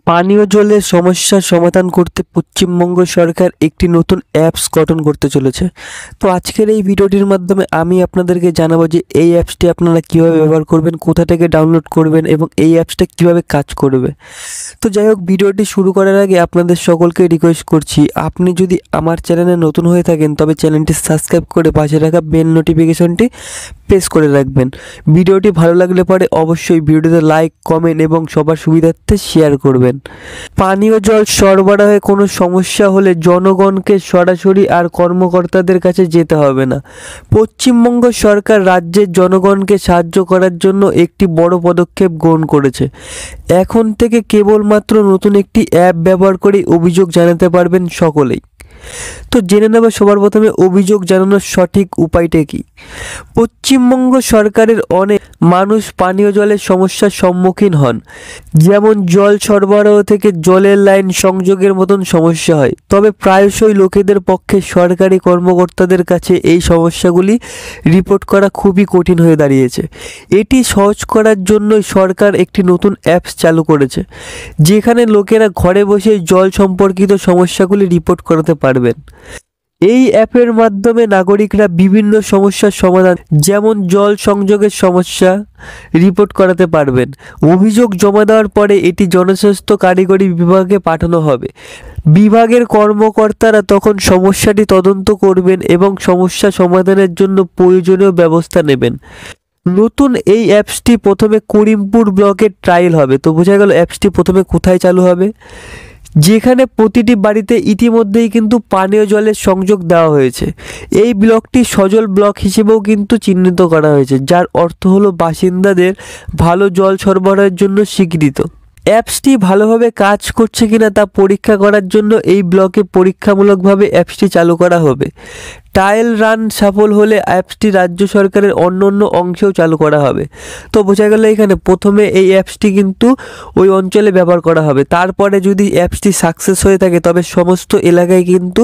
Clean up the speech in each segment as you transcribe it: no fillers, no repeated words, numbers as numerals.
পানীয় জলের সমস্যার সমাধান করতে পশ্চিমবঙ্গ সরকার একটি নতুন অ্যাপস গঠন করতে চলেছে। তো আজকের এই ভিডিওটির মাধ্যমে আমি আপনাদেরকে জানাবো যে এই অ্যাপসটি আপনারা কীভাবে ব্যবহার করবেন, কোথা থেকে ডাউনলোড করবেন এবং এই অ্যাপসটা কীভাবে কাজ করবে। তো যাই হোক, ভিডিওটি শুরু করার আগে আপনাদের সকলকে রিকোয়েস্ট করছি, আপনি যদি আমার চ্যানেলে নতুন হয়ে থাকেন তবে চ্যানেলটি সাবস্ক্রাইব করে পাশে রাখা বেল নোটিফিকেশনটি প্রেস করে রাখবেন। ভিডিওটি ভালো লাগলে পরে অবশ্যই ভিডিওতে লাইক, কমেন্ট এবং সবার সুবিধার্থে শেয়ার করবেন। পানীয় জল সরবরাহে কোনো সমস্যা হলে জনগণকে সরাসরি আর কর্মকর্তাদের কাছে যেতে হবে না। পশ্চিমবঙ্গ সরকার রাজ্যের জনগণকে সাহায্য করার জন্য একটি বড় পদক্ষেপ গ্রহণ করেছে। এখন থেকে কেবলমাত্র নতুন একটি অ্যাপ ব্যবহার করে অভিযোগ জানাতে পারবেন সকলেই। তো জেনে নেব সবার প্রথমে অভিযোগ জানানোর সঠিক উপায়টা কী। পশ্চিমবঙ্গ সরকারের অনেক মানুষ পানীয় জলের সমস্যার সম্মুখীন হন, যেমন জল সরবরাহ থেকে জলের লাইন সংযোগের মতন সমস্যা হয়। তবে প্রায়শই লোকেদের পক্ষে সরকারি কর্মকর্তাদের কাছে এই সমস্যাগুলি রিপোর্ট করা খুবই কঠিন হয়ে দাঁড়িয়েছে। এটি সহজ করার জন্যই সরকার একটি নতুন অ্যাপস চালু করেছে, যেখানে লোকেরা ঘরে বসে জল সম্পর্কিত সমস্যাগুলি রিপোর্ট করাতে পারবেন। এই অ্যাপের মাধ্যমে নাগরিকরা বিভিন্ন সমস্যার সমাধান, যেমন জল সংযোগের সমস্যা, রিপোর্ট করাতে পারবেন। অভিযোগ জমা দেওয়ার পরে এটি জনস্বাস্থ্য কারিগরি বিভাগে পাঠানো হবে। বিভাগের কর্মকর্তারা তখন সমস্যাটি তদন্ত করবেন এবং সমস্যা সমাধানের জন্য প্রয়োজনীয় ব্যবস্থা নেবেন। নতুন এই অ্যাপসটি প্রথমে করিমপুর ব্লকের ট্রায়াল হবে। তো বোঝা গেল অ্যাপসটি প্রথমে কোথায় চালু হবে, যেখানে প্রতিটি বাড়িতে ইতিমধ্যেই কিন্তু পানীয় জলের সংযোগ দেওয়া হয়েছে। এই ব্লকটি সজল ব্লক হিসেবেও কিন্তু চিহ্নিত করা হয়েছে, যার অর্থ হলো বাসিন্দাদের ভালো জল সরবরাহের জন্য স্বীকৃত। অ্যাপসটি ভালোভাবে কাজ করছে কিনা তা পরীক্ষা করার জন্য এই ব্লকে পরীক্ষামূলকভাবে অ্যাপসটি চালু করা হবে। ট্রায়াল রান সফল হলে অ্যাপসটি রাজ্য সরকারের অন্য অংশেও চালু করা হবে। তো বোঝা গেল এখানে প্রথমে এই অ্যাপসটি কিন্তু ওই অঞ্চলে ব্যবহার করা হবে। তারপরে যদি অ্যাপসটি সাকসেস হয়ে থাকে তবে সমস্ত এলাকায় কিন্তু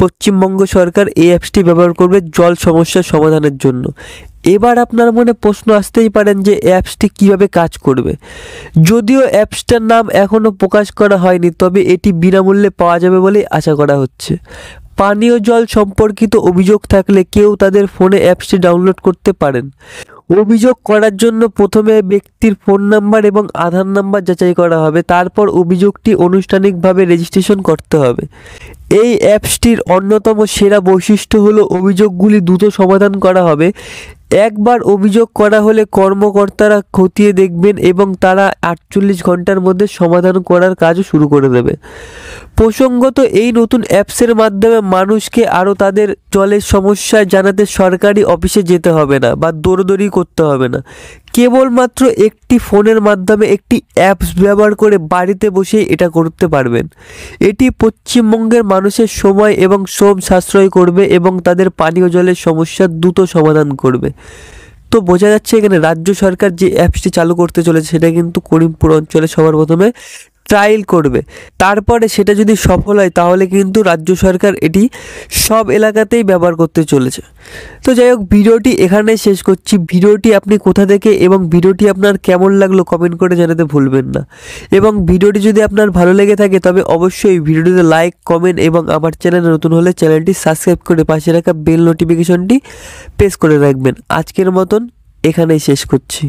পশ্চিমবঙ্গ সরকার এই অ্যাপসটি ব্যবহার করবে জল সমস্যার সমাধানের জন্য। এবার আপনার মনে প্রশ্ন আসতেই পারেন যে অ্যাপসটি কিভাবে কাজ করবে। যদিও অ্যাপসটার নাম এখনও প্রকাশ করা হয়নি, তবে এটি বিনামূল্যে পাওয়া যাবে বলেই আশা করা হচ্ছে। পানীয় জল সম্পর্কিত অভিযোগ থাকলে কেউ তাদের ফোনে অ্যাপসটি ডাউনলোড করতে পারেন। অভিযোগ করার জন্য প্রথমে ব্যক্তির ফোন নাম্বার এবং আধার নাম্বার যাচাই করা হবে, তারপর অভিযোগটি আনুষ্ঠানিকভাবে রেজিস্ট্রেশন করতে হবে। এই অ্যাপসটির অন্যতম সেরা বৈশিষ্ট্য হলো অভিযোগগুলি দ্রুত সমাধান করা হবে। একবার অভিযোগ করা হলে কর্মকর্তারা খতিয়ে দেখবেন এবং তারা 48 ঘন্টার মধ্যে সমাধান করার কাজও শুরু করে দেবে। প্রসঙ্গত, এই নতুন অ্যাপসের মাধ্যমে মানুষকে আরও তাদের জলের সমস্যা জানাতে সরকারি অফিসে যেতে হবে না বা দৌড়দৌড়ি করতে হবে না। কেবলমাত্র একটি ফোনের মাধ্যমে একটি অ্যাপস ব্যবহার করে বাড়িতে বসেই এটা করতে পারবেন। এটি পশ্চিমবঙ্গের মানুষের সময় এবং শ্রম সাশ্রয় করবে এবং তাদের পানীয় জলের সমস্যার দ্রুত সমাধান করবে। তো বোঝা যাচ্ছে এখানে রাজ্য সরকার যে অ্যাপসটি চালু করতে চলেছে সেটা কিন্তু করিমপুর অঞ্চলে সবার প্রথমে ট্রায়াল করবে। তারপরে সেটা যদি সফল হয় তাহলে কিন্তু রাজ্য সরকার এটি সব এলাকাতেই ব্যবহার করতে চলেছে। তো যাই হোক, ভিডিওটি এখানেই শেষ করছি। ভিডিওটি আপনি কোথা থেকে এবং ভিডিওটি আপনার কেমন লাগলো কমেন্ট করে জানাতে ভুলবেন না। এবং ভিডিওটি যদি আপনার ভালো লেগে থাকে তবে অবশ্যই ভিডিওটিতে লাইক, কমেন্ট এবং আমার চ্যানেলে নতুন হলে চ্যানেলটি সাবস্ক্রাইব করে পাশে রাখা বেল নোটিফিকেশনটি প্রেস করে রাখবেন। আজকের মতন এখানেই শেষ করছি।